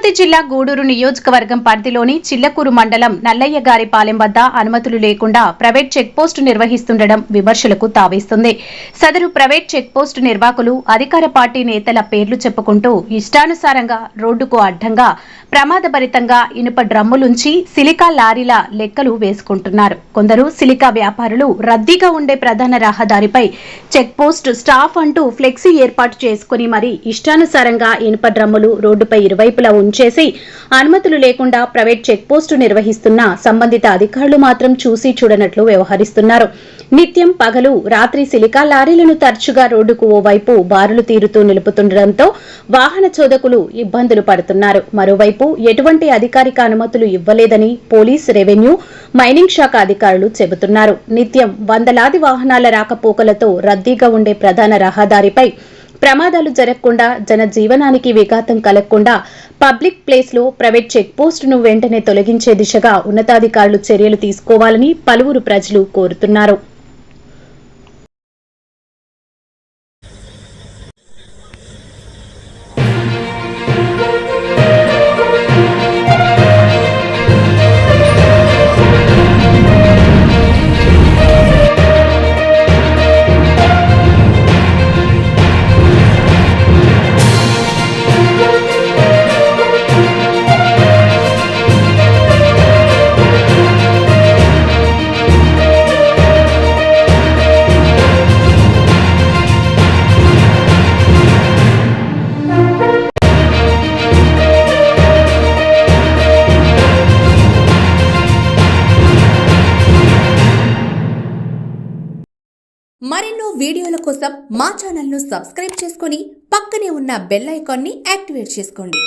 వనపర్తి జిల్లా గూడూరు నియోజకవర్గం పరిధిలోని చిల్లకూరు మండలం నల్లయ్యగారిపాలెం వద్ద అనుమతులు లేకుండా ప్రైవేట్ చెక్పోస్టు నిర్వహిస్తుండడం విమర్శలకు తావేస్తుంది. సదరు ప్రైవేట్ చెక్పోస్టు నిర్వాహకులు అధికార పార్టీ నేతల పేర్లు చెప్పుకుంటూ ఇష్టానుసారంగా రోడ్డుకు అడ్డంగా ప్రమాదభరితంగా ఇనుప డ్రమ్ములుంచి సిలికా లారీల లెక్కలు వేసుకుంటున్నారు. కొందరు సిలికా వ్యాపారులు రద్దీగా ఉండే ప్రధాన రహదారిపై చెక్పోస్ట్ స్టాఫ్ అంటూ ఫ్లెక్సీ ఏర్పాటు చేసుకుని మరీ ఇష్టానుసారంగా ఇనుప డ్రమ్ములు రోడ్డుపై ఇరువైపులా ఉంచేసి అనుమతులు లేకుండా ప్రైవేట్ చెక్పోస్టు నిర్వహిస్తున్న సంబంధిత అధికారులు మాత్రం చూసి చూడనట్లు వ్యవహరిస్తున్నారు. నిత్యం పగలు రాత్రి సిలికా లారీలను తరచుగా రోడ్డుకు ఓవైపు బారులు తీరుతూ నిలుపుతుండటంతో వాహన చోదకులు ఇబ్బందులు పడుతున్నారు. మరోవైపు ఎటువంటి అధికారిక అనుమతులు ఇవ్వలేదని పోలీస్, రెవెన్యూ, మైనింగ్ శాఖ అధికారులు చెబుతున్నారు. నిత్యం వందలాది వాహనాల రాకపోకలతో రద్దీగా ఉండే ప్రధాన రహదారిపై ప్రమాదాలు జరగకుండా జనజీవనానికి విఘాతం కలగకుండా పబ్లిక్ ప్లేస్ లో ప్రైవేట్ చెక్ పోస్టును వెంటనే తొలగించే దిశగా ఉన్నతాధికారులు చర్యలు తీసుకోవాలని పలువురు ప్రజలు కోరుతున్నారు. మరెన్నో వీడియోల కోసం మా ఛానల్ను సబ్స్క్రైబ్ చేసుకొని పక్కనే ఉన్న బెల్ ఐకాన్ని యాక్టివేట్ చేసుకోండి.